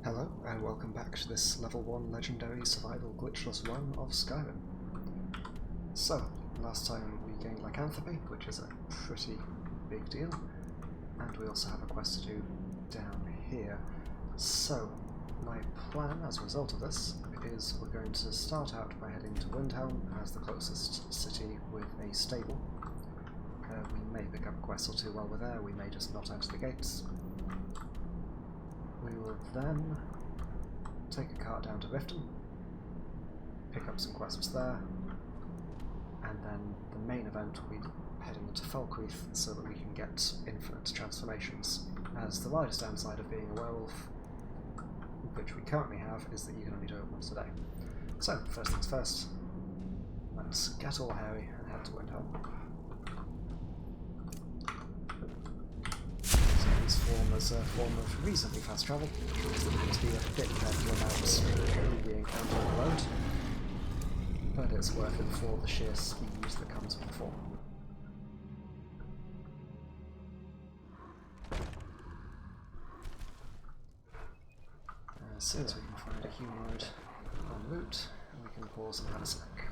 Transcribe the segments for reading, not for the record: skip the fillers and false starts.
Hello, and welcome back to this Level 1 Legendary Survival Glitchless run of Skyrim. So, last time we gained lycanthropy, which is a pretty big deal, and we also have a quest to do down here. So, my plan as a result of this is we're going to start out by heading to Windhelm as the closest city with a stable. We may pick up a quest or two while we're there, we may just not enter the gates. We will then take a cart down to Riften, pick up some quests there, and then the main event we're heading into Falkreath so that we can get infinite transformations, as the largest downside of being a werewolf, which we currently have, is that you can only do it once a day. So, first things first, let's get all hairy and head to Windhelm. Form as a form of reasonably fast travel, so we need to be a bit careful about who we encounter on the road, but it's worth it for the sheer speed that comes with the form. As soon as we can find a humanoid en route, we can pause and have a snack.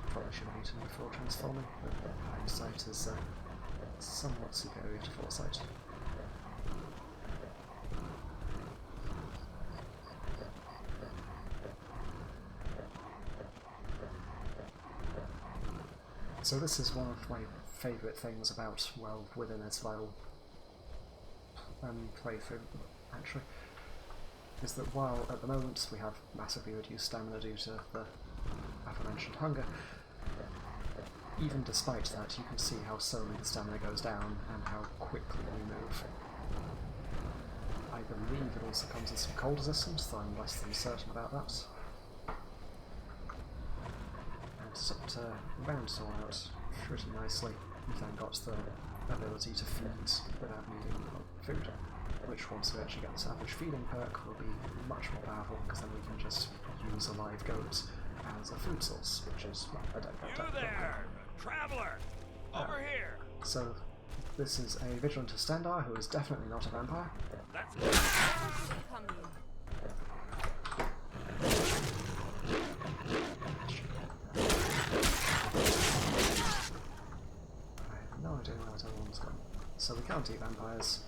Probably should have eaten before transforming, but hindsight is somewhat superior to foresight. So this is one of my favourite things about, well, within a survival playthrough, actually, is that while at the moment we have massively reduced stamina due to the aforementioned hunger, even despite that, you can see how slowly the stamina goes down and how quickly we move. I believe it also comes with some cold resistance, though I'm less than certain about that. And to round it all out pretty nicely, we've then got the ability to feed without needing food, which once we actually get the savage feeding perk will be much more powerful, because then we can just use a live goat as a food source, which is, well, I don't know. You there! Traveler! Over here! So, this is a Vigilant of Stendar, who is definitely not a vampire. That's I have no idea where that other one's gone. So we can't eat vampires.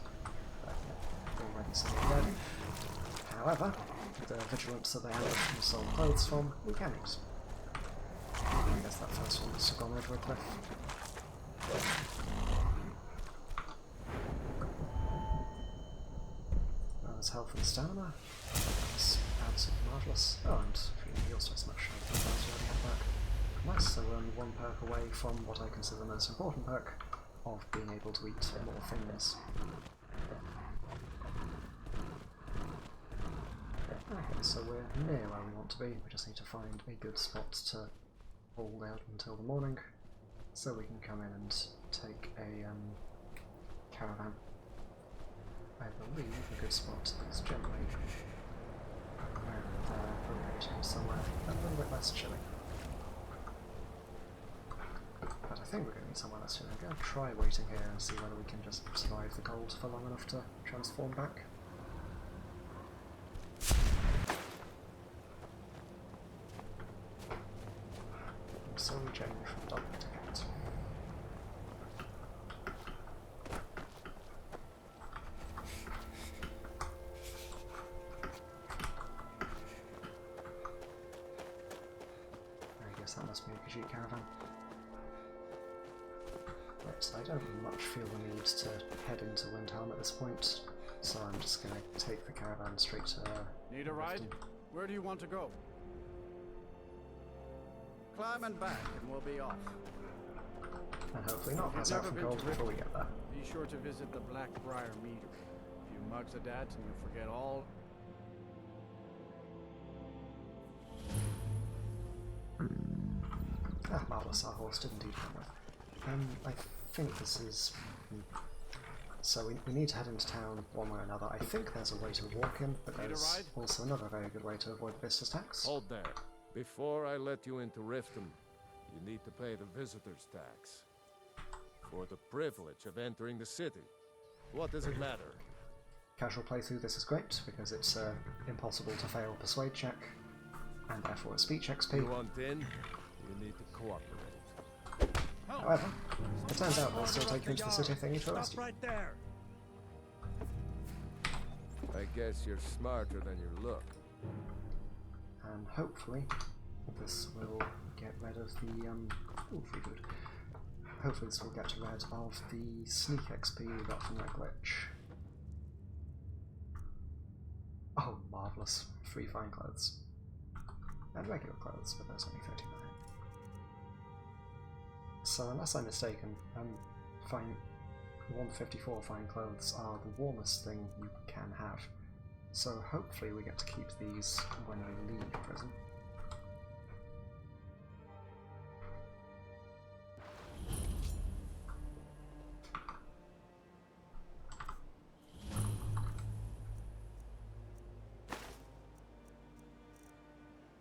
Already said dead. However, the Vigilants that they have sold clothes from, we can eat. I guess that first one must have gone over a cliff. There's health and stamina. That's absolutely marvellous. Oh, and feeling heals twice as much. I think that's already had back. Nice, so we're only one perk away from what I consider the most important perk of being able to eat more things. Okay, so we're near where we want to be. We just need to find a good spot to hold out until the morning, so we can come in and take a caravan. I believe a good spot is generally around there, rotating somewhere a little bit less chilly. But I think we're going to need somewhere less chilly. I'm going to try waiting here and see whether we can just survive the cold for long enough to transform back. So we change from dog to cat. I guess that must be a Khajiit caravan. But I don't much feel the need to head into Windhelm at this point, so I'm just going to take the caravan straight to Need a ride? Where do you want to go? Climb and back and we'll be off. And hopefully not pass out from cold before we get there. Be sure to visit the Blackbriar Meadery. A few mugs of that and you'll forget all. Ah, marvellous, our horse did indeed come with. I think this is... So we need to head into town one way or another. I think there's a way to walk in, but there's also another very good way to avoid visitor's tax. Hold there. Before I let you into Riften, you need to pay the visitor's tax. For the privilege of entering the city. What does it matter? casual playthrough, this is great, because it's impossible to fail persuade check, and therefore a speech XP. You want in? You need to cooperate. However, it turns out they'll still take you into the city if they need to arrest you. Right there. I guess you're smarter than you look. And hopefully, this will get rid of the, ooh, free food. Hopefully this will get rid of the sneak XP we got from that glitch. Oh, marvellous. Free fine clothes. And regular clothes, but there's only 39. So unless I'm mistaken, fine 154 fine clothes are the warmest thing you can have. So hopefully we get to keep these when we leave prison.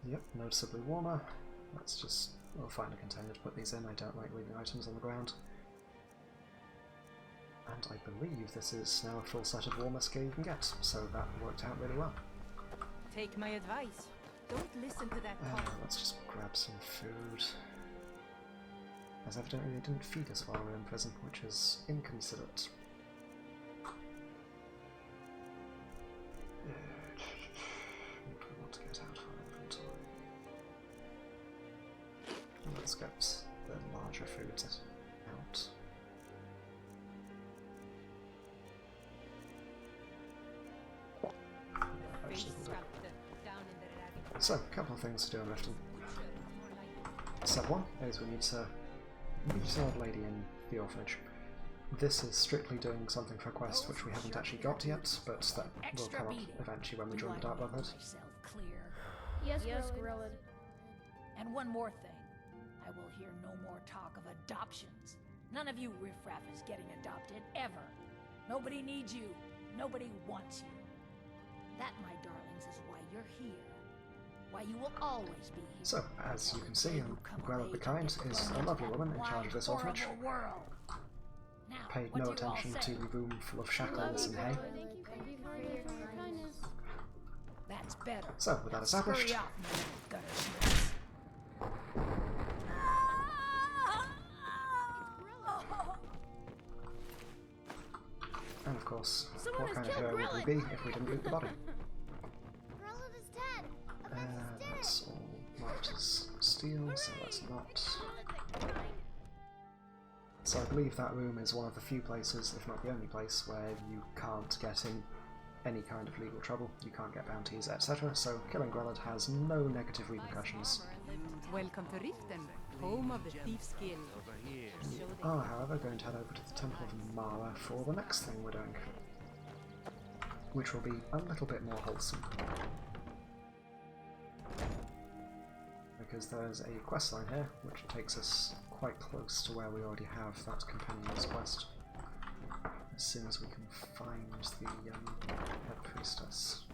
Yep, noticeably warmer. We'll find a container to put these in. I don't like leaving items on the ground. And I believe this is now a full set of warmest gear you can get, so that worked out really well. Take my advice. Don't listen to that talk. Let's just grab some food. As evidently they didn't feed us while we were in prison, which is inconsiderate. What do we want to get out of our inventory? Let's get the larger foods out. So, a couple of things to do in Riften. Step 1 is we need to meet an old lady in the orphanage. This is strictly doing something for a quest which we haven't actually got yet, but that will come up eventually when we join the Dark Brotherhood. Yes, Miss Grillin. And one more thing. I will hear no more talk of adoptions. None of you riffraff is getting adopted, ever. Nobody needs you. Nobody wants you. That, my darlings, is why you're here. Why you will always be here. So, as you can see, Gwella the Kind is a lovely woman in charge of this orphanage. Paid no attention to the room full of shackles and hay. That's better. So, with that established, and of course, what kind of hero would we be if we didn't loot the body? That's all marked as steel, so that's not. So I believe that room is one of the few places, if not the only place, where you can't get in any kind of legal trouble, you can't get bounties, etc. So killing Grellad has no negative repercussions. Welcome to Riften, home of the thief's guild. We are, however, going to head over to the Temple of Mara for the next thing we're doing, which will be a little bit more wholesome. Because there's a quest line here, which takes us quite close to where we already have that companion's quest. As soon as we can find the head priestess.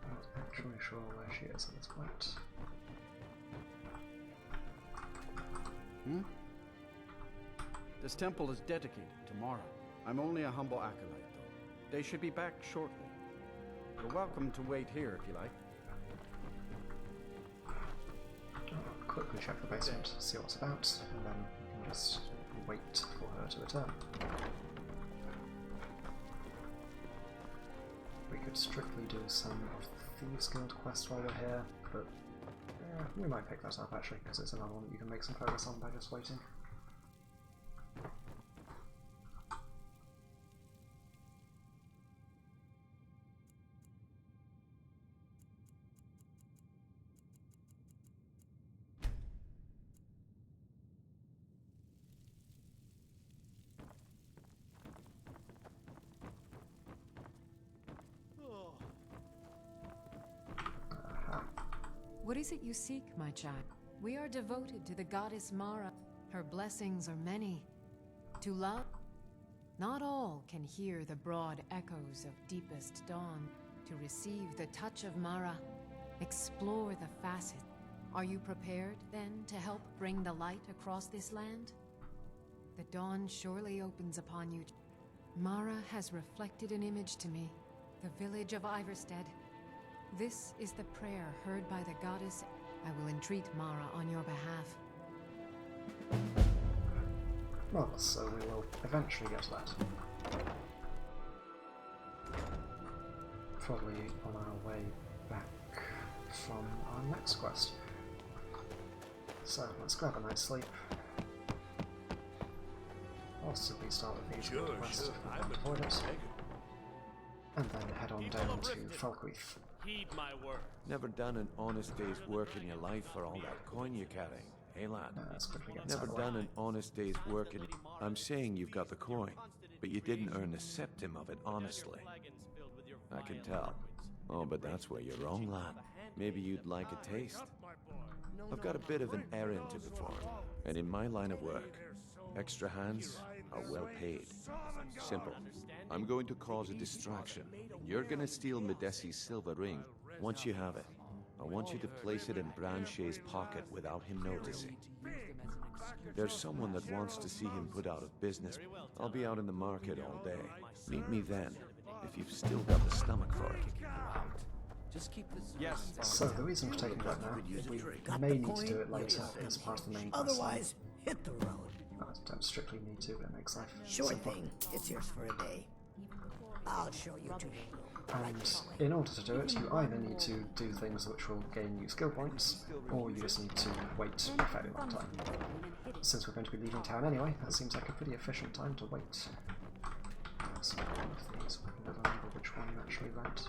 Not actually sure where she is at this point. This temple is dedicated to Mara. I'm only a humble acolyte, though. They should be back shortly. You're welcome to wait here if you like. I'll quickly check the basement, see what's about, and then we can just wait for her to return. We could strictly do some of the Thieves Guild quest while we're here, but we might pick that up actually, because it's another one that you can make some progress on by just waiting. What is it you seek, my child? We are devoted to the goddess Mara. Her blessings are many. To love, not all can hear the broad echoes of deepest dawn. to receive the touch of Mara, explore the facet. Are you prepared, then, to help bring the light across this land? The dawn surely opens upon you. Mara has reflected an image to me, the village of Iverstead. This is the prayer heard by the goddess. I will entreat Mara on your behalf. Well, so we will eventually get to that. Probably on our way back from our next quest. So let's grab a night's sleep. Possibly start with these quests if we can avoid it. And then head on down to Falkreath. Heed my word. Never done an honest day's work in your life for all that coin you're carrying, eh, lad? Let's quickly get Never out of the done way. an honest day's work in... I'm saying you've got the coin, but you didn't earn a septim of it honestly. I can tell. Oh, but that's where you're wrong, lad. Maybe you'd like a taste. I've got a bit of an errand to perform, and in my line of work, extra hands are well paid. Simple. I'm going to cause a distraction. You're gonna steal Medesi's silver ring. Once you have it, I want you to place it in Branche's pocket without him noticing. There's someone that wants to see him put out of business. I'll be out in the market all day. Meet me then, if you've still got the stomach for it. Just keep this. Yes. So the reason for taking that now is we may need to do it later as part of the main quest. Otherwise, hit the road. I don't strictly need to, but it makes life Sure simpler. thing. It's yours for a day. I'll show you to your room. And in order to do it, you either need to do things which will gain you skill points, or you just need to wait a fairly long time. Since we're going to be leaving town anyway, that seems like a pretty efficient time to wait. Let's make one of these. I can never remember which one you actually read.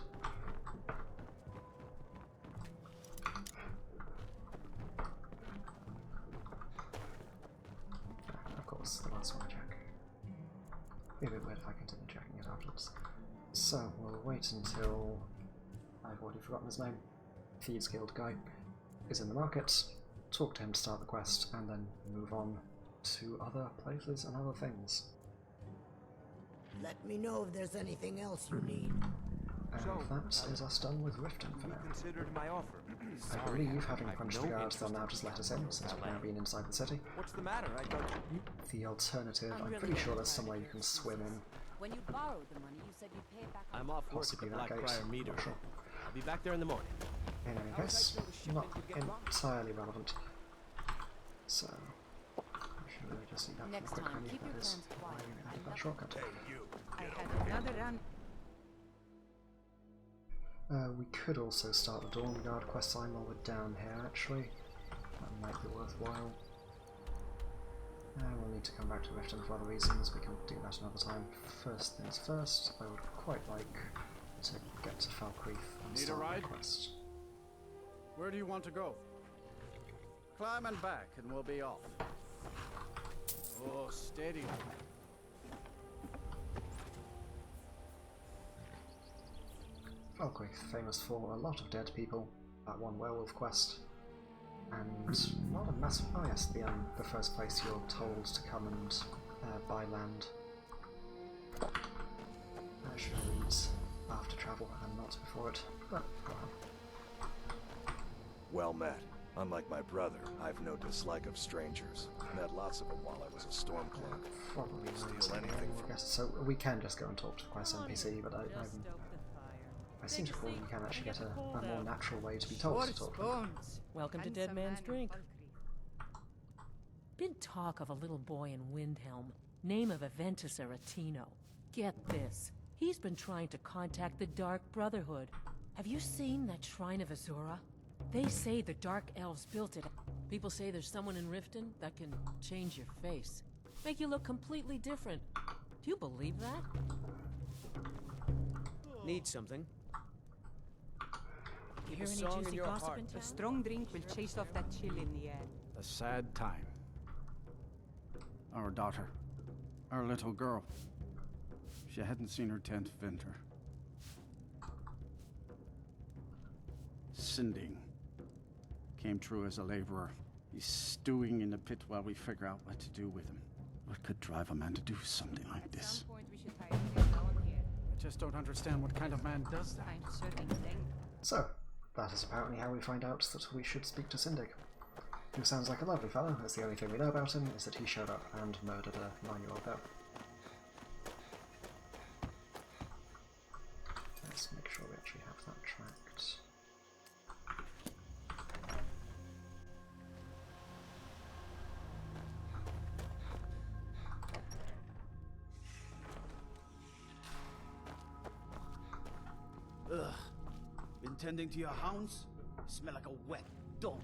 Of course, the last one I check. Be a bit weird if I continue checking it afterwards. So, we'll wait until... I've already forgotten his name. Thieves Guild guy is in the market, talk to him to start the quest, and then move on to other places and other things. Let me know if there's anything else you need. And that is us done with Riften for now. Considered my offer. I believe, having punched the guards, they'll now just let us in, since we've now been inside the city. What's the matter? I thought The alternative, I'm pretty sure there's somewhere you can swim in. When you borrowed the money, you said you'd pay it back. I'm off work at Possibly the that gate. Blackbriar meter. Not sure. I'll be back there in the morning. In any case, not entirely relevant. So, I should really just see that from a Next quick time, menu. keep your That is plans why quiet. we added that shortcut. I had another run. We could also start the Dawn Guard quest line while we're down here, actually. That might be worthwhile. We'll need to come back to Riften for other reasons. We can do that another time. First things first, I would quite like to get to Falkreath and Need a start ride? the quest. Where do you want to go? Climb and back, and we'll be off. Oh, steady. Falkreath, famous for a lot of dead people, that one werewolf quest, and not a massive... Oh yes, the first place you're told to come and buy land. I should read after travel and not before it, but go on. Well met. Unlike my brother, I've no dislike of strangers. Met lots of them while I was a Stormcloak. Probably won't Steal say anything I from guess. So we can just go and talk to the quest NPC, but I seem to recall you can actually get a more natural way to be told to talk to them. Welcome to Dead Man's Drink. Been talk of a little boy in Windhelm, name of Aventus Aretino. Get this, he's been trying to contact the Dark Brotherhood. Have you seen that Shrine of Azura? They say the Dark Elves built it. People say there's someone in Riften that can change your face, make you look completely different. Do you believe that? Need something? Keep Hear a any song in juicy your gossip heart. in town? A strong drink will chase off that chill in the air. A sad time. Our daughter. Our little girl. She hadn't seen her 10th winter. Sinding came through as a laborer. He's stewing in the pit while we figure out what to do with him. What could drive a man to do something like At this? some point we should hire him down here. just don't understand what kind of man does that. I'm certain thing. So, that is apparently how we find out that we should speak to Syndig, who sounds like a lovely fellow, as the only thing we know about him is that he showed up and murdered a 9-year-old girl. Let's make sure we actually have that tracked. Ugh. Been tending to your hounds? Smell like a wet dog.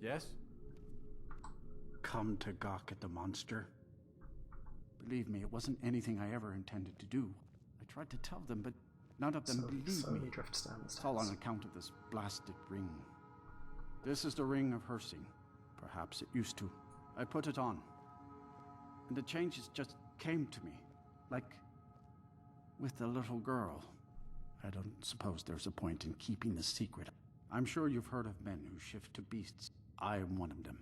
Yes? Come to gawk at the monster. Believe me, it wasn't anything I ever intended to do. I tried to tell them, but none of them believed me. Drifts down the It's all on account of this blasted ring. This is the ring of Hersing. Perhaps it used to. I put it on. And the changes just came to me. Like with the little girl. I don't suppose there's a point in keeping the secret. I'm sure you've heard of men who shift to beasts. I am one of them.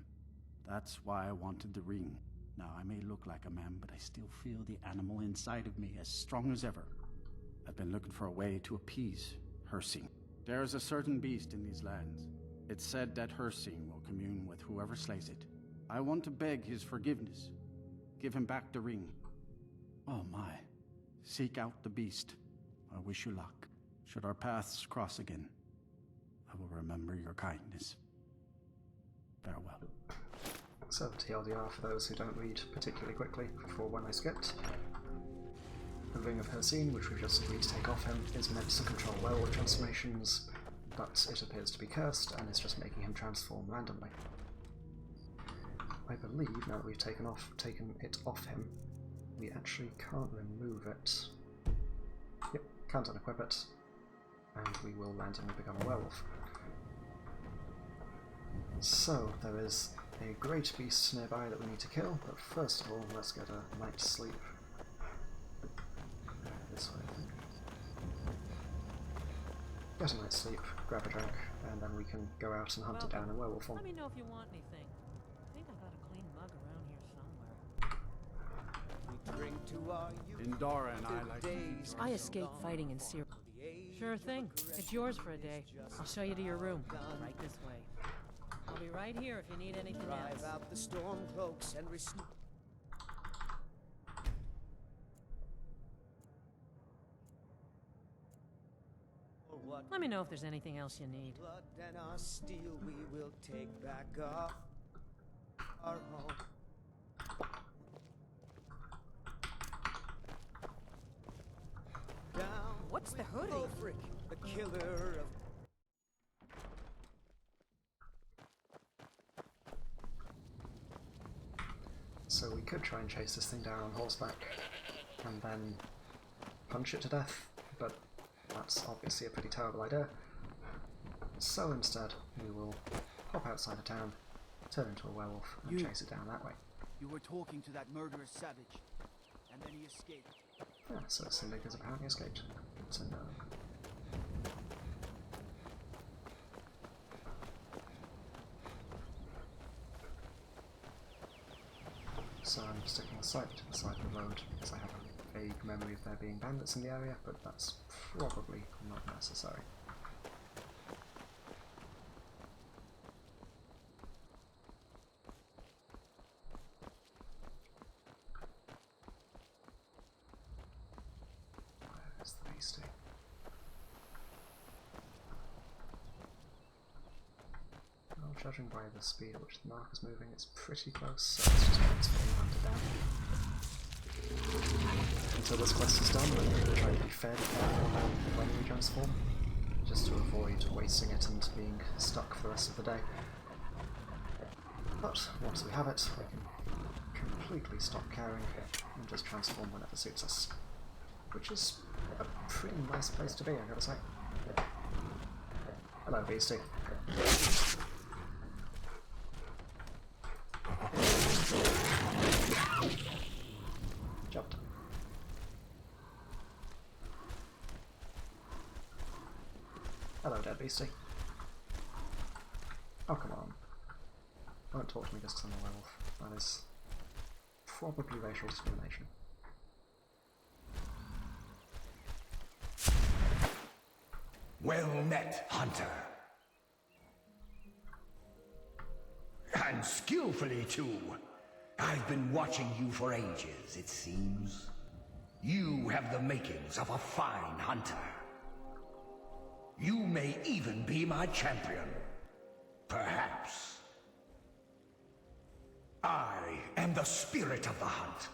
That's why I wanted the ring. Now, I may look like a man, but I still feel the animal inside of me as strong as ever. I've been looking for a way to appease Hersing. There is a certain beast in these lands. It's said that Hersing will commune with whoever slays it. I want to beg his forgiveness. Give him back the ring. Oh my. Seek out the beast. I wish you luck. Should our paths cross again, I will remember your kindness. Farewell. So, TLDR for those who don't read particularly quickly before when I skipped. The Ring of Hersing, which we've just agreed to take off him, is meant to control werewolf transformations, but it appears to be cursed and is just making him transform randomly. I believe, now that we've taken it off him, we actually can't remove it. Yep, can't unequip it, and we will randomly become a werewolf. So, there is a great beast nearby that we need to kill, but first of all, let's get a night's sleep. This way, I think. Get a night's sleep, grab a drink, and then we can go out and hunt it down in werewolf form. Let me know if you want anything. I think I got a clean mug around here somewhere. We drink to our youth. Indara and I like days. I escaped fighting in Syria. Sure thing. It's yours for a day. I'll show you to your room. Right this way. I'll be right here if you need anything else. Drive out the storm cloaks and Let me know if there's anything else you need. blood and our steel we will take back our home. Down What's the hoodie? Ulfric, the killer of So we could try and chase this thing down on horseback and then punch it to death, but that's obviously a pretty terrible idea. So instead, we will hop outside of town, turn into a werewolf, and chase it down that way. You were talking to that murderous savage, and then he escaped. Yeah, so Syndig has apparently escaped. Good to know. So I'm sticking the sight to the side of the road because I have a vague memory of there being bandits in the area, but that's probably not necessary. Where's the beastie? Well, judging by the speed at which the mark is moving, it's pretty close, so it's just transferring hunted down. Until this quest is done, I'm going to try to be fairly careful about when we transform, just to avoid wasting it and being stuck for the rest of the day. But once we have it, we can completely stop caring and just transform whenever suits us. Which is a pretty nice place to be, I gotta say. Hello, beastie. Jumped. Hello, dead beastie. Oh, come on. Don't talk to me just because I'm a werewolf. That is probably racial discrimination. Well met, hunter. And skillfully, too. I've been watching you for ages, it seems. You have the makings of a fine hunter. You may even be my champion. Perhaps. I am the spirit of the hunt.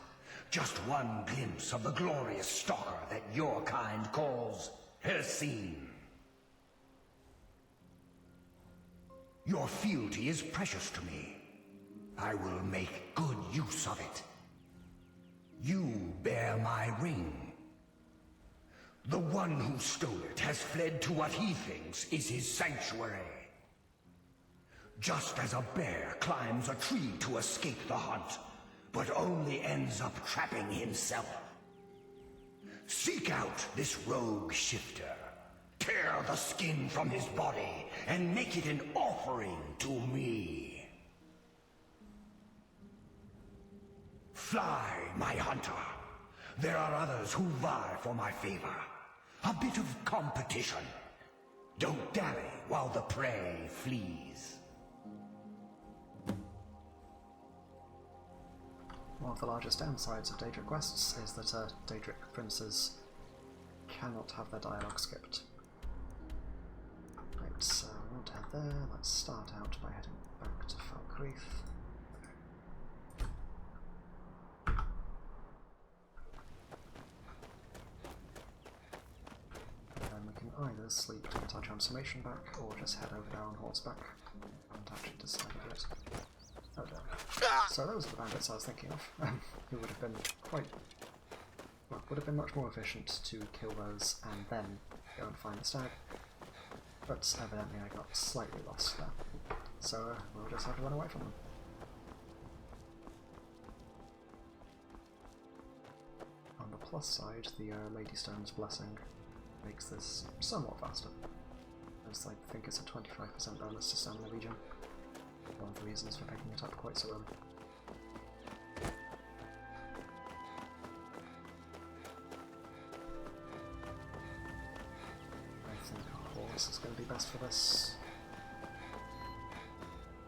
Just one glimpse of the glorious stalker that your kind calls Hercine. Your fealty is precious to me. I will make good use of it. You bear my ring. The one who stole it has fled to what he thinks is his sanctuary. Just as a bear climbs a tree to escape the hunt, but only ends up trapping himself. Seek out this rogue shifter. Tear the skin from his body and make it an offering to me. Fly, my hunter. There are others who vie for my favor. A bit of competition. Don't dally while the prey flees. One of the largest downsides of Daedric quests is that Daedric princes cannot have their dialogue skipped. Right, so we want to head there. Let's start out by heading back to Falkreath. And we can either sleep to get our transformation back, or just head over there on horseback. I haven't actually decided yet. Oh no. So those are the bandits I was thinking of. Who would have been would have been much more efficient to kill those and then go and find the stag. But evidently I got slightly lost there. So we'll just have to run away from them. On the plus side, the Lady Stone's Blessing makes this somewhat faster, as I think it's a 25% bonus to Stamina Regen. One of the reasons for picking it up quite so early. I think a horse is going to be best for this.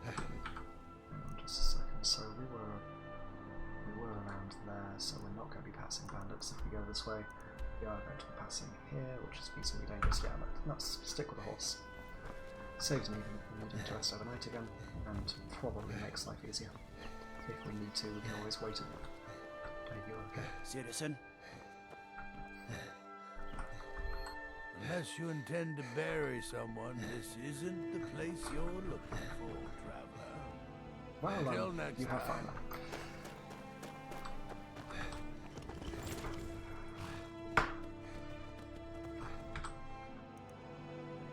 Hang on just a second. So we were around there, so we're not going to be passing bandits if we go this way. We are going to be passing here, which is reasonably dangerous. Yeah, let's stick with the horse. Saves me needing to rest overnight again, and probably makes life easier. If we need to, we can always wait and are you okay? Citizen? Unless you intend to bury someone, this isn't the place you're looking for, traveler. Well, Until next you have fun.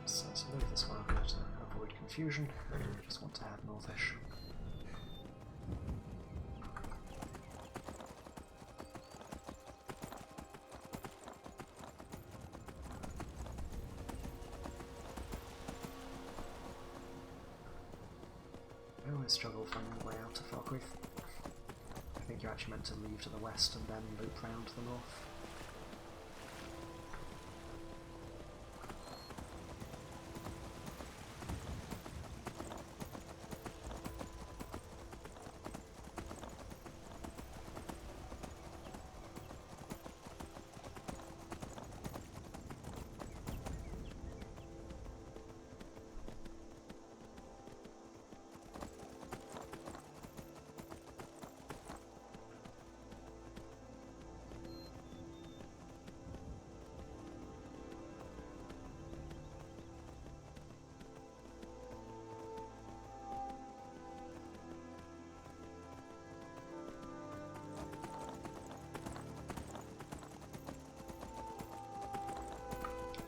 So let's move this one over to avoid confusion. We just want to head northish. I always struggle finding a way out to Falkreath. I think you're actually meant to leave to the west and then loop round to the north.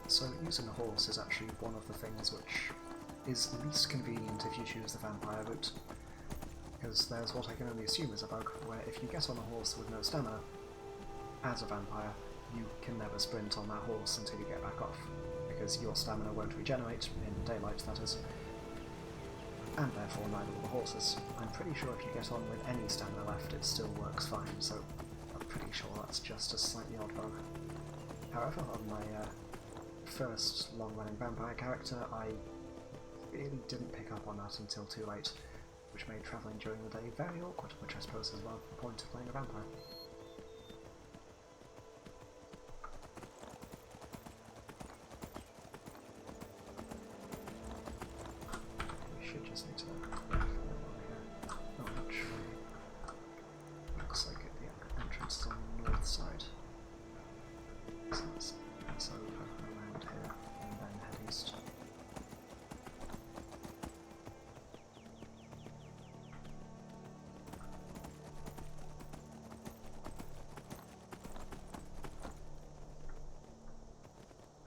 So using a horse is actually one of the things which is least convenient if you choose the vampire route, because there's what I can only assume is a bug, where if you get on a horse with no stamina, as a vampire, you can never sprint on that horse until you get back off, because your stamina won't regenerate, in daylight that is. and therefore neither will the horses. I'm pretty sure if you get on with any stamina left, it still works fine, so I'm pretty sure that's just a slightly odd bug. However, on my first long-running vampire character, I really didn't pick up on that until too late, which made travelling during the day very awkward, which I suppose is well the point of playing a vampire. We should just need to not much. Looks like the entrance is on the north side. So that's over around here and then head east.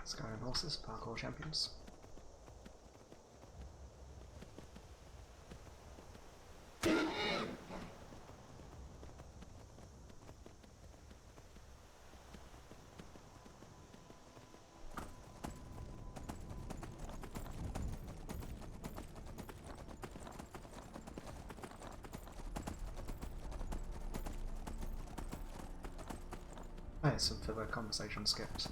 Skyrim horses, parkour champions. Some further conversation skipped.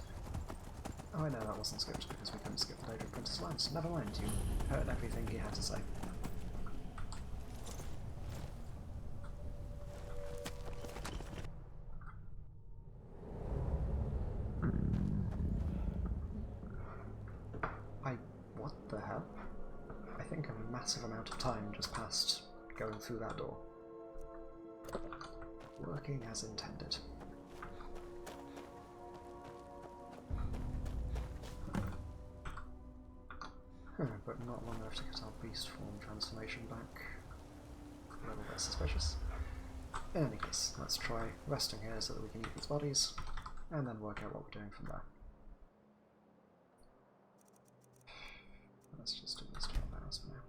Oh, I know that wasn't skipped because we couldn't skip the Daedric Prince's lines. Never mind, you heard everything he had to say. What the hell? I think a massive amount of time just passed going through that door. Working as intended. But not long enough to get our beast form transformation back. A little bit suspicious. In any case, let's try resting here so that we can eat these bodies, and then work out what we're doing from there. Let's just do this 12 hours for now.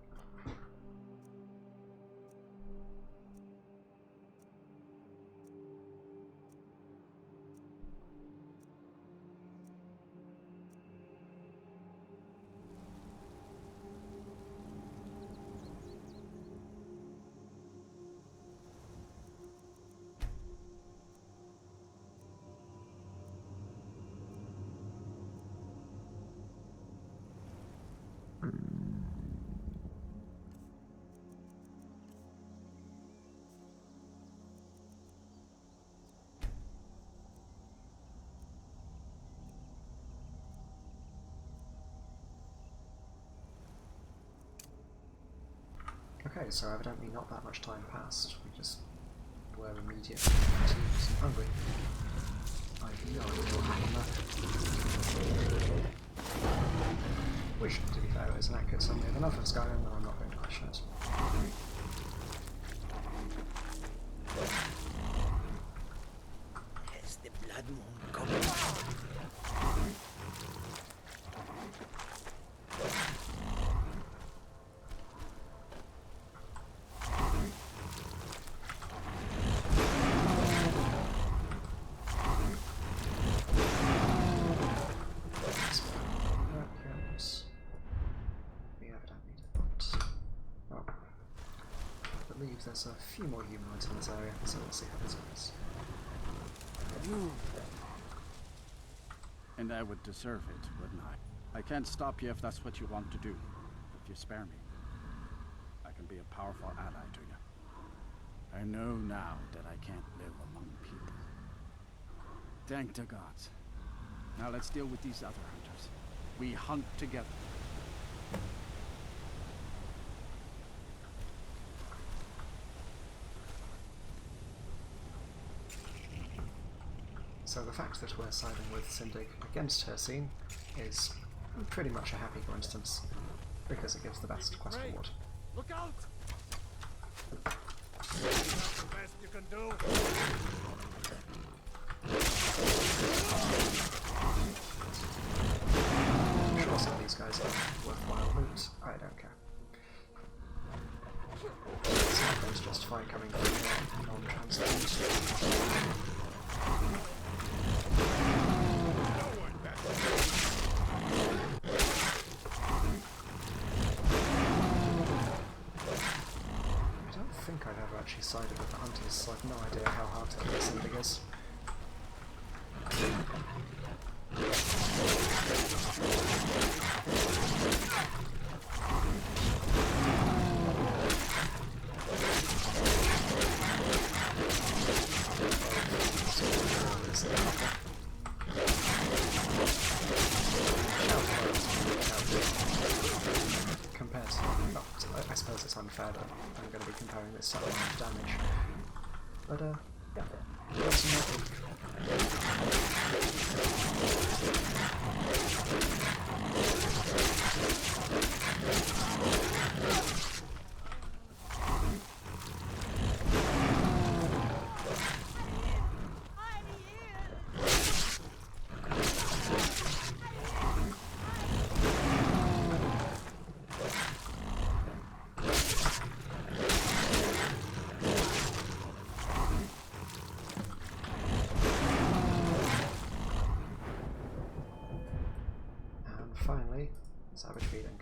Okay, so evidently not that much time passed. We just were immediately fatigued and hungry. I have no idea what happened there. Which, to be fair, is an accurate summary of enough of Skyrim that I'm not going to question it. Has the blood moon come? There's a few more humanoids in this area, so we'll see how this goes. And I would deserve it, wouldn't I? I can't stop you if that's what you want to do. If you spare me, I can be a powerful ally to you. I know now that I can't live among people. Thank the gods. Now let's deal with these other hunters. We hunt together. So the fact that we're siding with Syndig against her scene is pretty much a happy coincidence, because it gives the best quest reward. Look out! That's the best you can do. I'm sure some of these guys are worthwhile loot. I don't care. It's not going to justify coming through non-transparent. actually sided with the hunters, so I've no idea how hard to kill this thing is. Compared to, I suppose it's unfair that I'm going to be comparing this to amount of damage. But, yeah, that's not finally, Savage Feeding.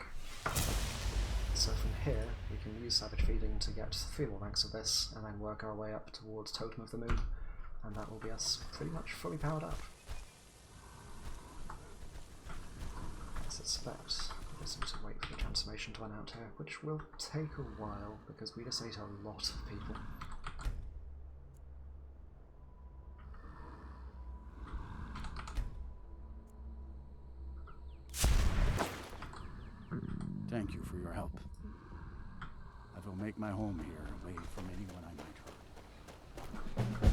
So from here, we can use Savage Feeding to get 3 more ranks of this, and then work our way up towards Totem of the Moon, and that will be us pretty much fully powered up. I suspect we just need to wait for the transformation to run out here, which will take a while, because we just need a lot of people. Thank you for your help. I will make my home here, away from anyone I might hurt.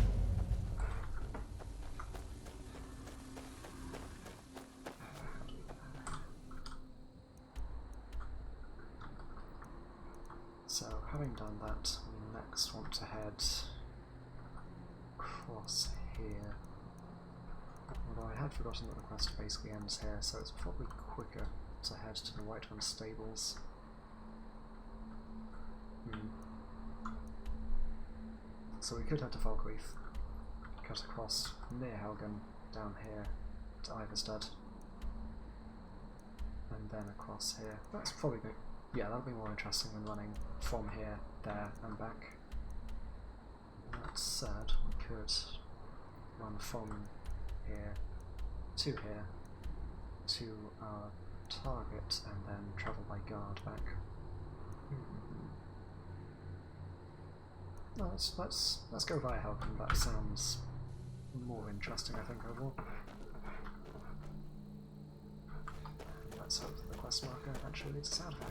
So, having done that, we next want to head across here. Although I had forgotten that the quest basically ends here, so it's probably quicker to head to the White One stables. So we could head to Falkreath, cut across near Helgen, down here to Iverstead, and then across here. That's probably good. Yeah, that'll be more interesting than running from here, there, and back. That said, we could run from here to our target, and then travel by guard back. No, let's go via Helgen. That sounds more interesting, I think, overall. Let's hope that the quest marker eventually leads us out of here.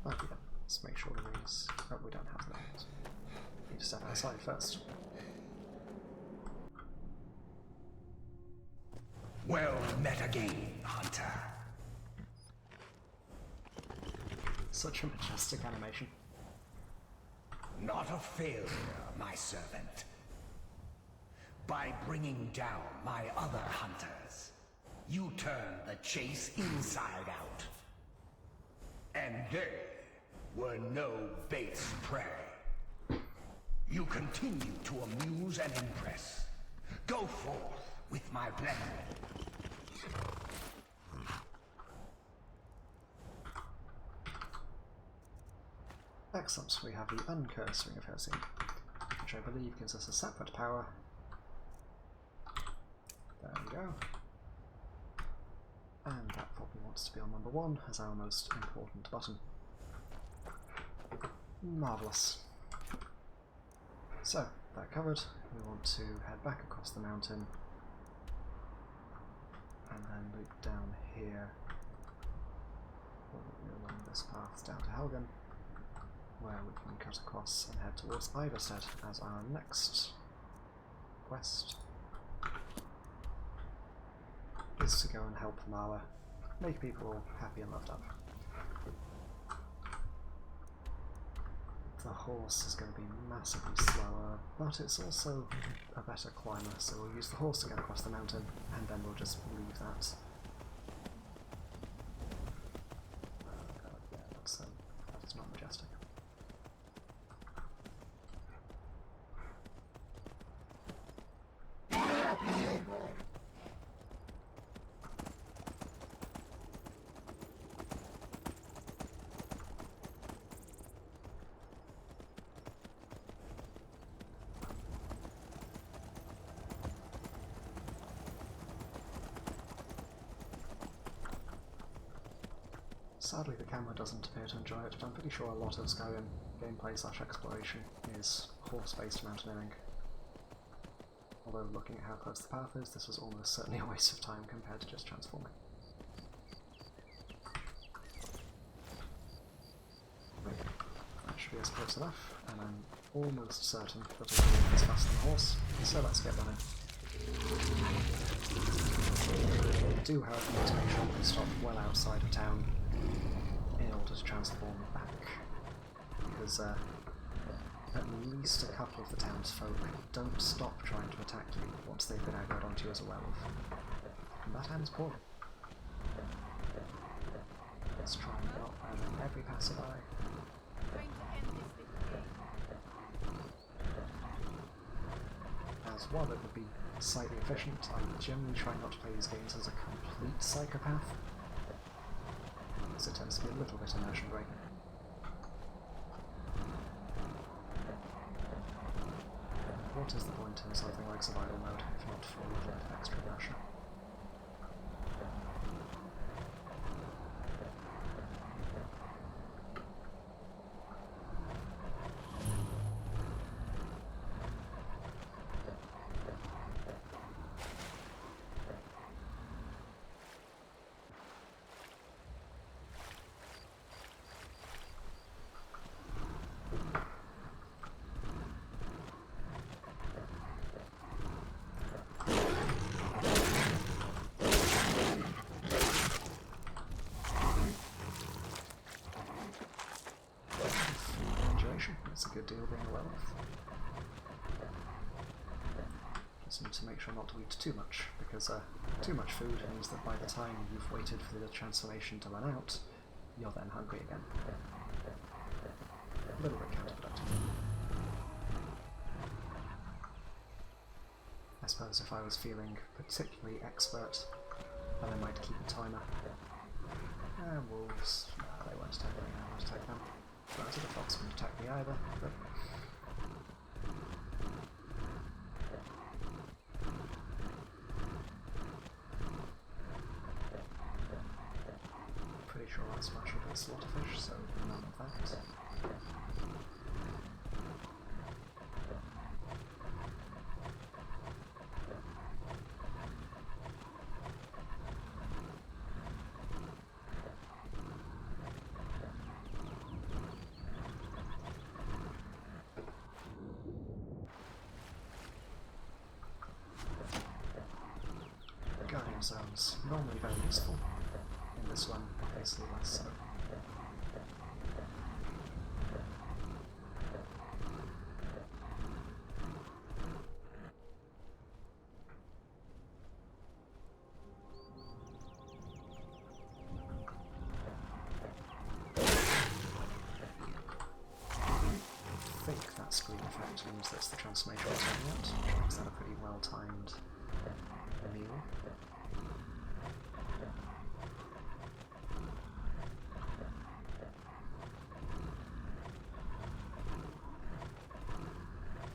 Oh yeah, let's make sure the rings. Oh, we don't have them. Need to step outside first. Well met again, Hunter. Such a majestic animation. Not a failure, my servant. By bringing down my other hunters, you turned the chase inside out. And they were no base prey. You continue to amuse and impress. Go forth with my blessing. Excellent, we have the Uncursed Ring of Hersing, which I believe gives us a separate power. There we go. And that probably wants to be on number 1 as our most important button. Marvellous. So, that covered, we want to head back across the mountain and then loop down here, probably along this path down to Helgen, where we can cut across and head towards Iverstead as our next quest is to go and help Mara, make people happy and loved up. The horse is going to be massively slower, but it's also a better climber, so we'll use the horse to get across the mountain, and then we'll just leave that. Oh god, yeah, that's not majestic. Sadly, the camera doesn't appear to enjoy it, but I'm pretty sure a lot of Skyrim gameplay/exploration is horse-based mountaineering. Although, looking at how close the path is, this is almost certainly a waste of time compared to just transforming. That should be as close enough, and I'm almost certain that a werewolf is faster than a horse, so let's get running. I do, however, need to make sure we stop well outside of town in order to transform back, because at least a couple of the townsfolk don't stop trying to attack you once they've been aggroed onto you as a werewolf. And that ends poorly. Let's try and not ban every passerby. As while it would be slightly efficient, I generally try not to play these games as a complete psychopath, because it tends to be a little bit immersion breaking. What is the point in something like survival mode if not for a little bit of extra pressure? It's a good deal being a werewolf. Just need to make sure not to eat too much, because too much food means that by the time you've waited for the transformation to run out, you're then hungry again. A little bit counterproductive. I suppose if I was feeling particularly expert, then I might keep a timer. Wolves, no, they won't attack me, I won't attack them. Granted, the fox won't attack me either, but... Pretty sure that's much of a slaughterfish, so none of that. Guardian zones, normally very useful. In this one, obviously less so. I think that screen effect means that the transformation is running out, which makes that a pretty well-timed meal.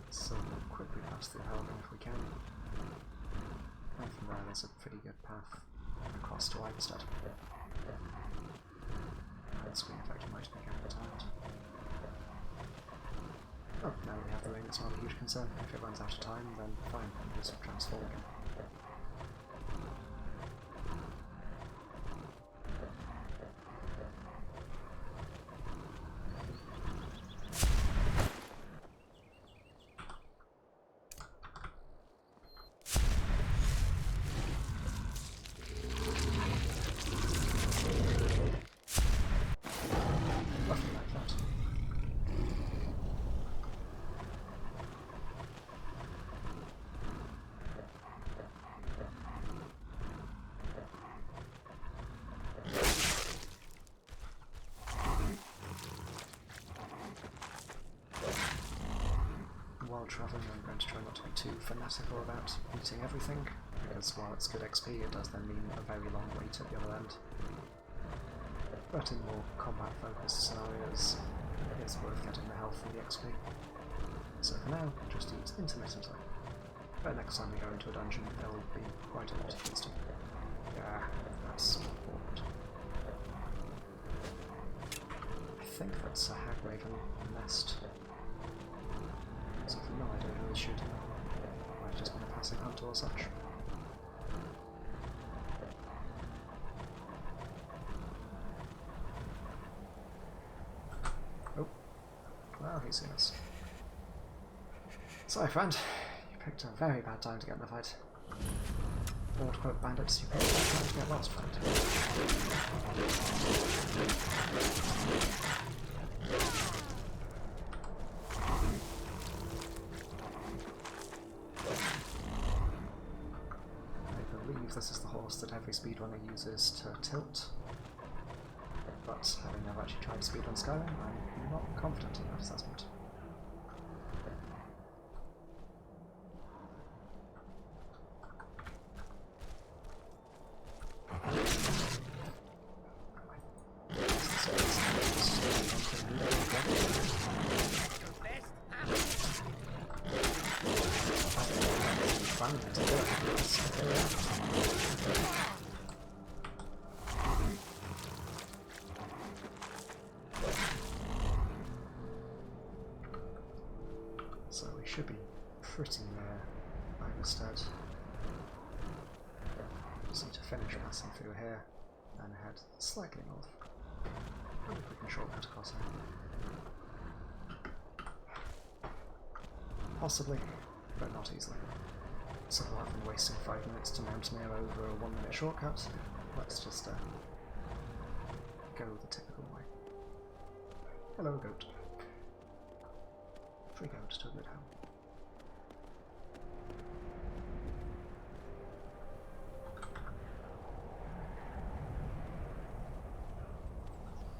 So we'll quickly pass through Helgen if we can. And from there there's a pretty good path across to Eiderstedt. The screen effect might be kind of tired. Oh, now that we have the ring, it's not a huge concern. If it runs out of time, then fine, we'll just transform again. While travelling, I'm going to try not to be too fanatical about eating everything, because while it's good XP, it does then mean a very long wait at the other end. But in more combat-focused scenarios, it's worth getting the health and the XP. So for now, just eat intermittently. But next time we go into a dungeon, there'll be quite a lot of feasting. Yeah, that's awkward. that's a hag raven nest. So for now I don't really shoot him. Might have just been a passing hunt or such. Oh. Well, he's seen us. Sorry friend, you picked a very bad time to get in the fight. Or to quote bandits, you picked a bad time to get lost, friend. I believe this is the horse that every speedrunner uses to tilt. But having never actually tried to speedrun Skyrim, I'm not confident in that assessment. So we should be pretty near Iverstead. Just need to finish passing through here and head slightly north. Wonder if we can shortcut across here. Possibly, but not easily. So rather than wasting 5 minutes to mountaineer over a 1 minute shortcut, let's just go the typical way. Hello, goat. Free goat to a good home.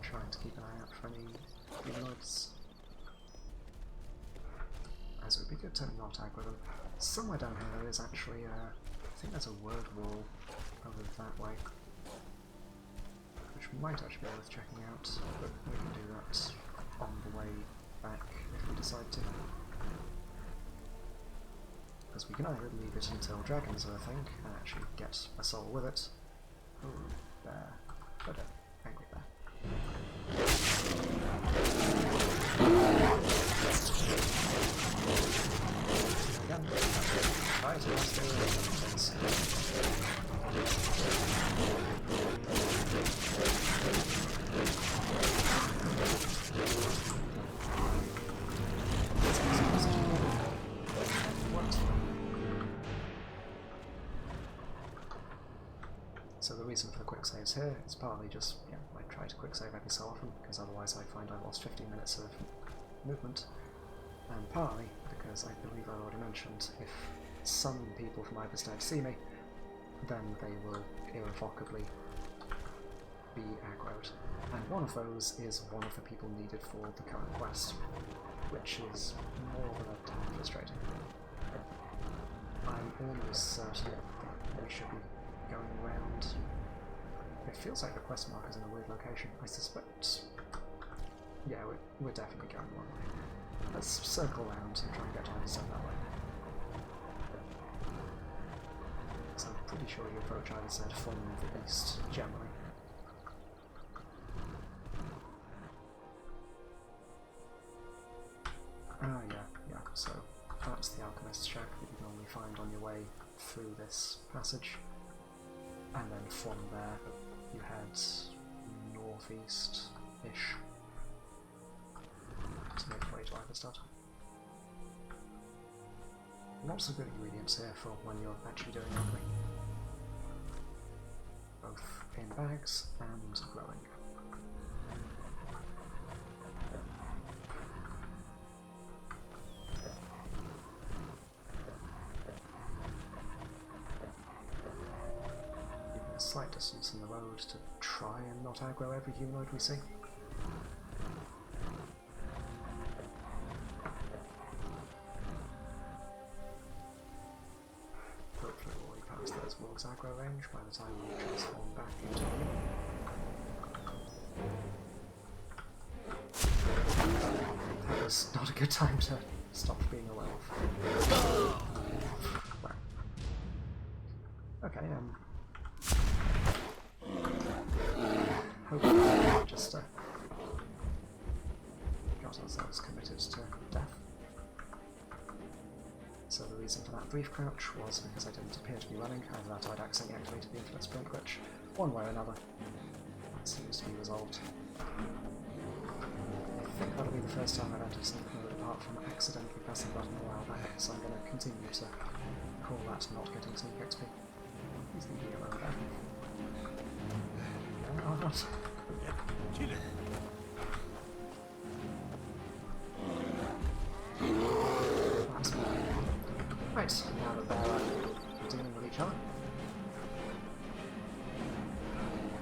Trying to keep an eye out for any humanoids. As it would be good to not aggro them. Somewhere down here there is actually I think there's a word wall over that way, which might actually be worth checking out, but we can do that on the way back if we decide to. Because we can either leave it until dragons are a thing and actually get a soul with it. Ooh, bear. Oh, angry bear. Again, try to last things. So the reason for the quick saves here is partly just, yeah, I try to quick save every so often, because otherwise I find I lost 15 minutes of movement, and partly because I believe I already mentioned, if some people from Iverstead see me, then they will irrevocably be aggroed. And one of those is one of the people needed for the current quest, which is more than a tad frustrating. I'm almost certain that we should be going around. It feels like the quest marker's in a weird location. I suspect... yeah, we're definitely going one way. Let's circle around and try and get to Iverstead that way. So I'm pretty sure you approach Iverstead from the east, generally. Ah, yeah, so that's the alchemist's shack that you can only find on your way through this passage. And then from there, you head northeast-ish to make your way to Iverstead. Lots of good ingredients here for when you're actually doing alchemy. Both in bags and growing. Even a slight distance in the road to try and not aggro every humanoid we see. Hopefully we'll already past those wolves aggro range by the time we transform back into them. That was not a good time to stop being a werewolf. Wow. Okay, hopefully just not as I was committed to death. So the reason for that brief crouch was because I didn't appear to be running, either that I'd accidentally activated the infinite sprint glitch, one way or another. That seems to be resolved. I think that'll be the first time I've entered sync mode apart from accidentally pressing the button a while back, so I'm going to continue to call that not getting sync XP. He's thinking around there. No, I'm not. That's me. Right, now that they're dealing with each other,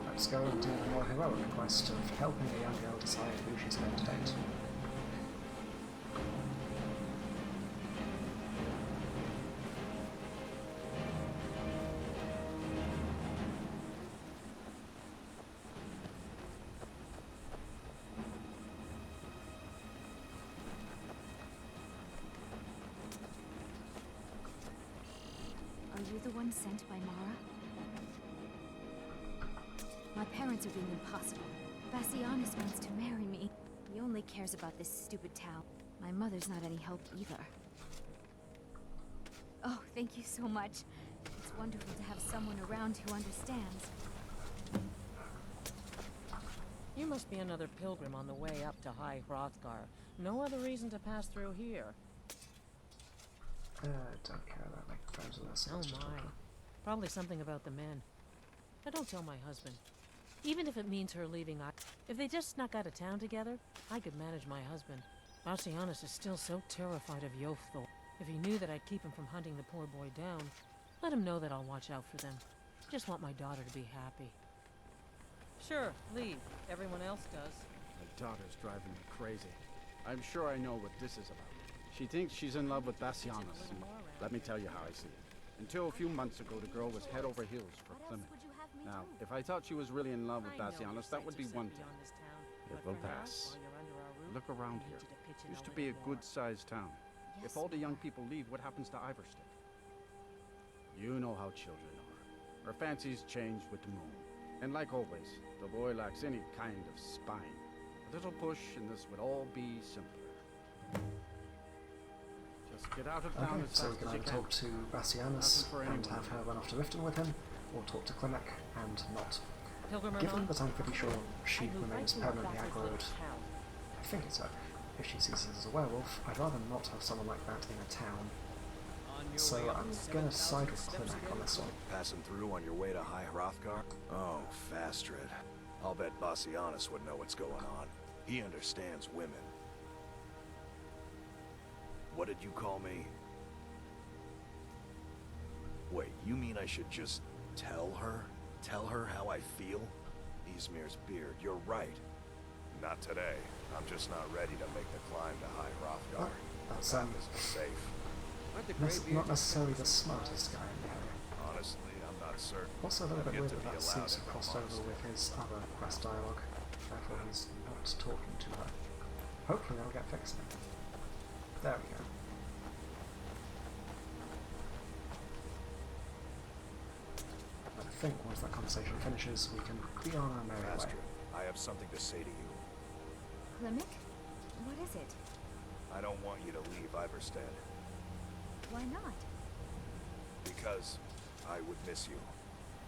let's go and do the more heroic quest of helping a young girl decide who she's going to date. Are you the one sent by Mara? My parents are being impossible. Bassianus wants to marry me. He only cares about this stupid town. My mother's not any help either. Oh, thank you so much. It's wonderful to have someone around who understands. You must be another pilgrim on the way up to High Hrothgar. No other reason to pass through here. Don't care about making friends with us. Oh my. Probably something about the men. But don't tell my husband. Even if it means her leaving, if they just snuck out of town together, I could manage my husband. Bassianus is still so terrified of Yofthor. If he knew that I'd keep him from hunting the poor boy down, let him know that I'll watch out for them. Just want my daughter to be happy. Sure, leave. Everyone else does. My daughter's driving me crazy. I'm sure I know what this is about. She thinks she's in love with Bassianus, and let me tell you how I see it. Until a few months ago, the girl was head over heels for Plymouth. Now, if I thought she was really in love with Bassianus, that would be one thing. It will pass. Look around here. Used to be a good-sized town. If all the young people leave, what happens to Iverstead? You know how children are. Her fancies change with the moon. And like always, the boy lacks any kind of spine. A little push and this would all be simpler. Just get out of town Okay, as so we fast can as you either can. talk to Bassianus and have her run off to Riften with him, or talk to Klimek and not. Given that I'm pretty sure she remains permanently aggroed, I think it's her. If she sees us as a werewolf, I'd rather not have someone like that in a town. So I'm gonna side with Klimek on this one. Passing through on your way to High Hrothgar? Oh, Fastred. I'll bet Bassianus would know what's going on. He understands women. What did you call me? Wait, you mean I should just tell her? Tell her how I feel? Ysmir's beard, you're right. Not today. I'm just not ready to make the climb to High Hrothgar. That's That isn't safe. not necessarily the smartest guy in the area. Honestly, I'm not certain. Also a little bit I've yet weird to that be that allowed seems to in have crossed over with his other quest dialogue. Therefore he's not talking to her. Hopefully that'll get fixed now. There we go. I think once that conversation finishes, we can be on our merry way. Astrid, I have something to say to you. Klimek? What is it? I don't want you to leave Iverstead. Why not? Because I would miss you.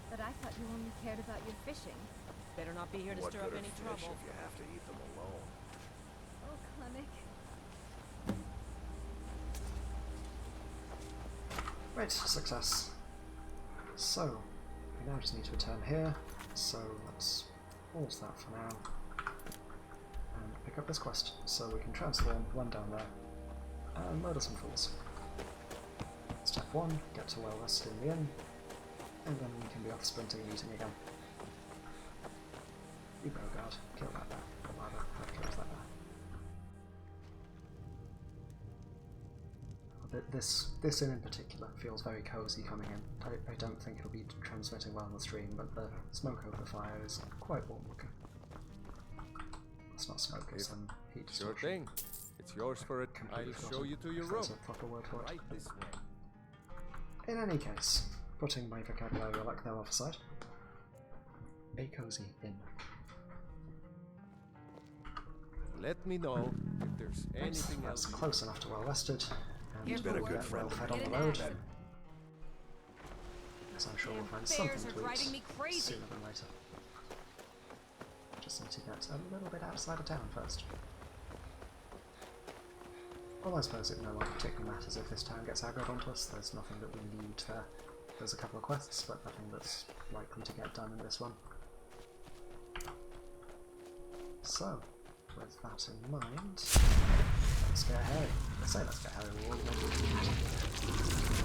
But I thought you only cared about your fishing. Better not be here to What stir good up are any fish trouble. if you have to eat them alone? Oh, Klimek. Right, success. So, we now just need to return here, so let's pause that for now and pick up this quest so we can transform, run down there, and murder some fools. Step 1, get to well rested in the inn, and then we can be off sprinting and eating again. You Bogard, kill that bear, or rather, have killed that bear. This inn in particular feels very cosy coming in. I don't think it'll be transmitting well on the stream, but the smoke over the fire is quite warm looking. It's not smoke, it's heat Sure distortion. thing. It's yours for it. I'll show you to your If room. there's a proper word for it. Right this way. In any case, putting my vocabulary like them off aside, a cozy inn. Let me know if there's anything That's else. close enough to well rested. And You've been a good get friend well to fed me. on the road. So I'm sure we'll find something to driving me eat crazy. sooner than later. Just need to get a little bit outside of town first. Well, I suppose it no longer particularly matters if this town gets aggroed onto us. There's nothing that we need there. There's a couple of quests, but nothing that's likely to get done in this one. So, with that in mind, let's get hairy. I say let's get hairy, we're already making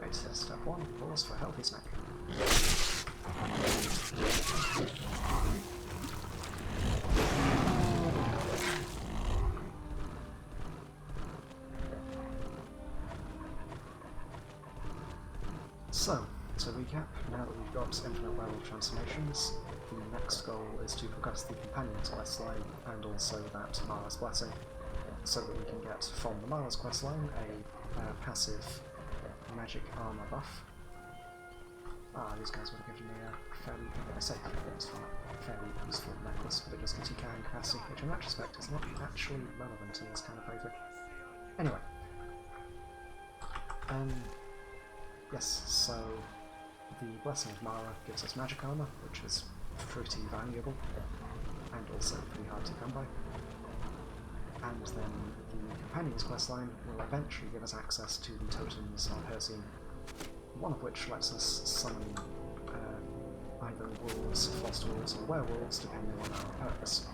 Right, so step 1, pause for a healthy snack. So, to recap, now that we've got infinite werewolf transformations, the next goal is to progress the Companion's questline and also that Mara's Blessing, so that we can get from the Mara's questline a passive magic armor buff. These guys would have given me a fairly, fairly useful necklace, but it just gives you carrying capacity, which in retrospect is not actually relevant in this kind of playthrough. Anyway. Yes, so the Blessing of Mara gives us magic armor, which is pretty valuable, and also pretty hard to come by. And then the Companion's questline will eventually give us access to the totems of Hersine, one of which lets us summon either wolves, frost wolves, or werewolves, depending on our purpose.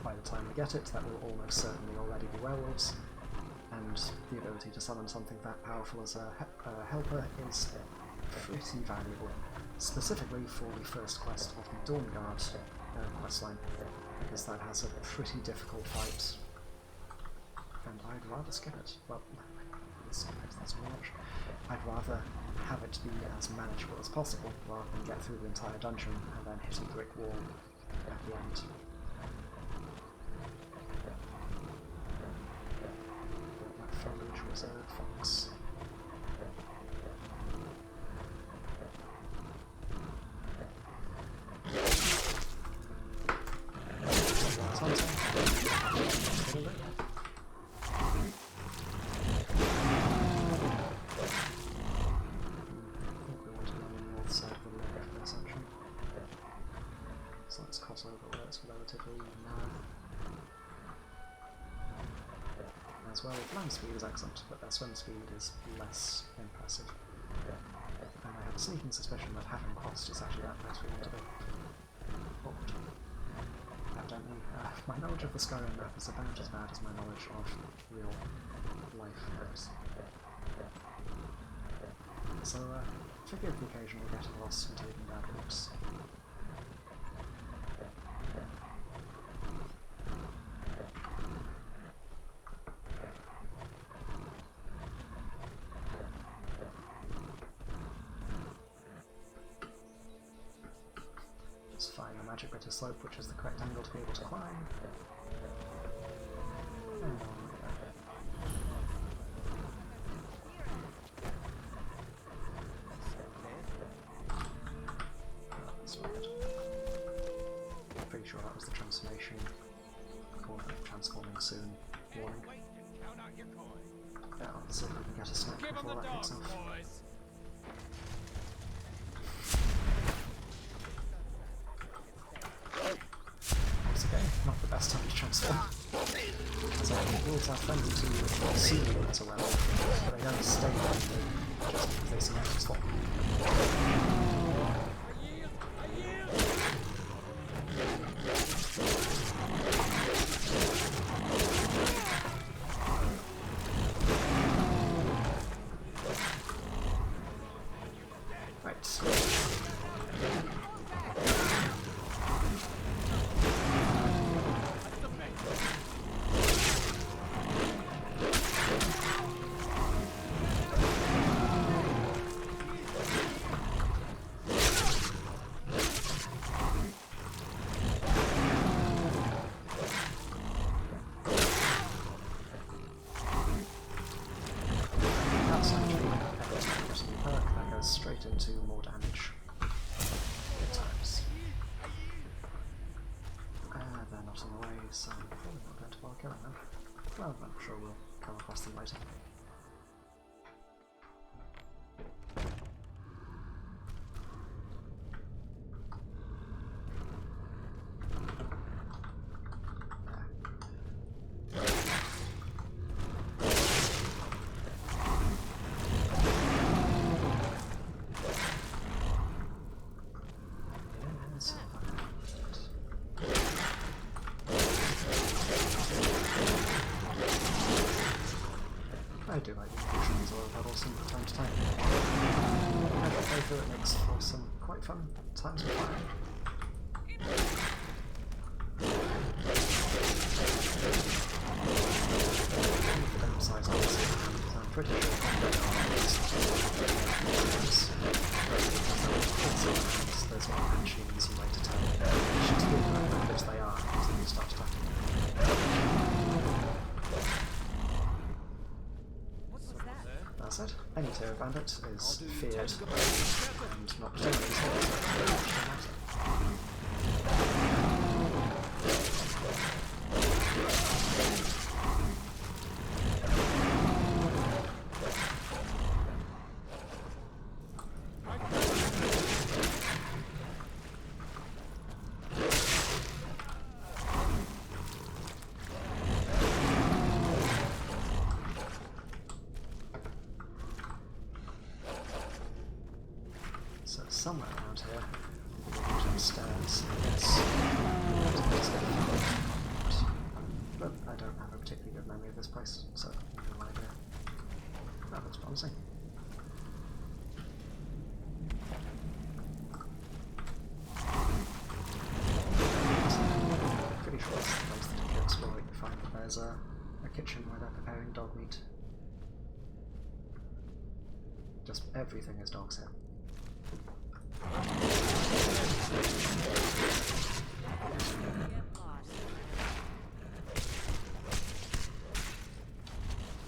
By the time we get it, that will almost certainly already be werewolves, and the ability to summon something that powerful as a helper is pretty valuable, specifically for the first quest of the Dawn Guard questline, because that has a pretty difficult fight, and I'd rather skip it. Well, skip it, that's too much. I'd rather have it be as manageable as possible, rather than get through the entire dungeon and then hit a brick wall at the end. Foliage was a fox. So let's cross over where it's relatively narrow. As well, land speed is excellent, but their swim speed is less impressive. And I have a sneaking suspicion that having crossed is actually that place we want to be. But evidently, my knowledge of the Skyrim map is about as bad as my knowledge of real life maps. So, forgive the occasional getting lost and taking bad routes. Just find the magic bit of slope, which is the correct angle to be able to climb. And on we go. That's weird. Pretty sure that was the transformation. Transforming soon warning. Yeah, let's see if we can get a snack before that kicks off. Once again, not the best time to transform. So wolves are friendly to you if they see you as a werewolf, but they don't stay friendly just because they see you transform. going now. Well, I'm sure we'll come across them later. I do like the illusions or levels from time to time. Every playthrough it makes for some quite fun times of fire. The downside obviously, I'm pretty sure there's not actually an easy way to tell which two which they are until you start attacking them. That's it. Any tier bandit is feared and not particularly So somewhere around here, we'll go upstairs, but I don't have a particularly good memory of this place, so no idea. That looks promising. Pretty sure it's the place that if you explore it, you find that there's a kitchen where they're preparing dog meat. Just everything is dogs here.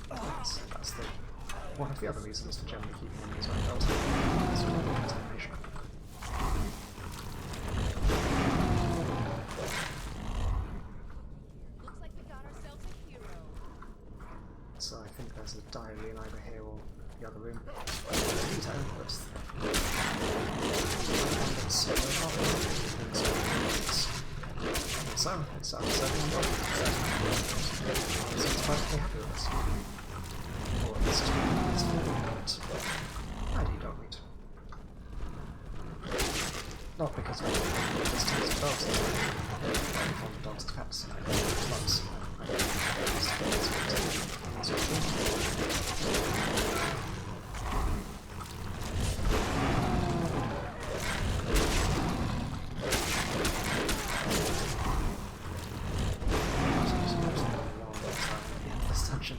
That's one of the other reasons for generally keeping them these right belts. Contamination. Looks like we got ourselves a hero. So I think there's a diary in either here or the other room. So, it's up to 7 seems perfectly happy with us. Or at least, it's but I do dog meat. Not because I don't this taste of dogs, I'm fond of dogs as pets, but I don't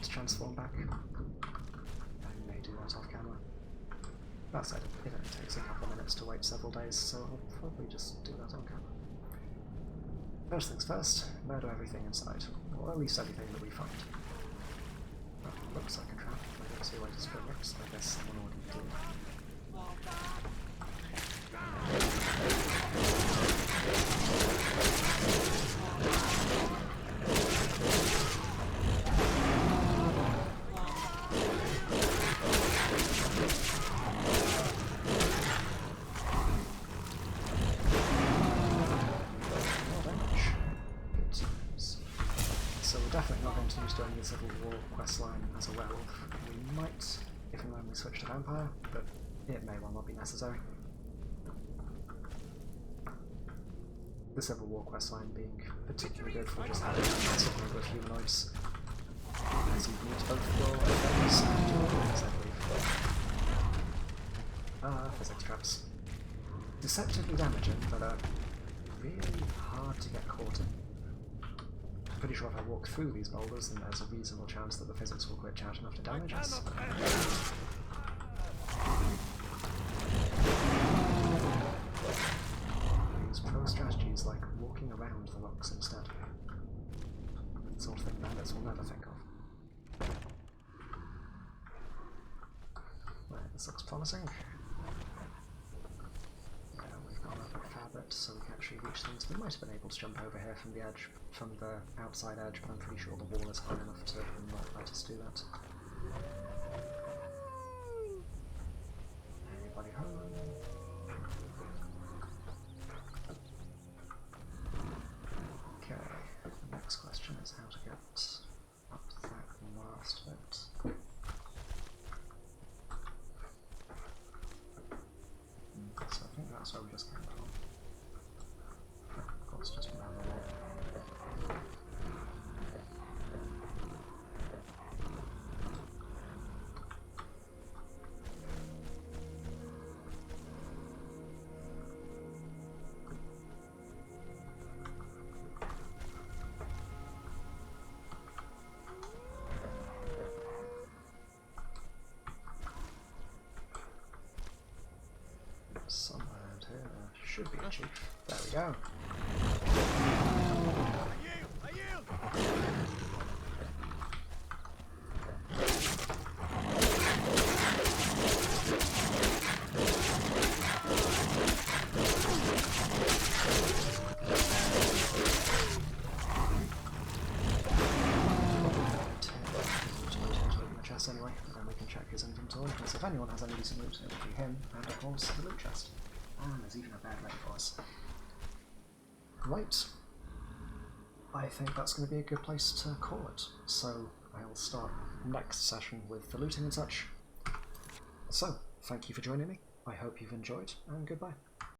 to transform back. I may do that off camera. That said, it only takes a couple of minutes to wait several days, so I'll probably just do that on camera. First things first, murder everything inside, or at least everything that we find. That looks like a trap. I don't see a way to spring it, so I guess someone already did. Definitely not going to use doing the Civil-War questline as a werewolf. We might, if and when we switch to vampire, but it may well not be necessary. The Civil-War questline being particularly good for just having a massive number of humanoids, as you meet both your effects and your enemies, I believe. Physics traps. Deceptively damaging, but really hard to get caught in. Pretty sure if I walk through these boulders, then there's a reasonable chance that the physics will glitch out enough to damage us. Use pro strategies like walking around the rocks instead. The sort of thing bandits will never think of. Right, this looks promising. Yeah, we've gone up a fair bit so we can actually reach things. We might have been able to jump over here from the edge, from the outside edge, but I'm pretty sure the wall is high enough to not let us do that. Anybody home? Okay, the next question is how to get up that last bit. So I think that's where we just came from. Of course, just around the wall. Somewhere around here should be a chief. There we go. I yield! Anyway, and then we can check his inventory, because if anyone has any decent loot, it will be him, and of course the loot chest. And there's even a bed ready for us. Right. I think that's going to be a good place to call it. So I'll start next session with the looting and such. So, thank you for joining me. I hope you've enjoyed, and goodbye.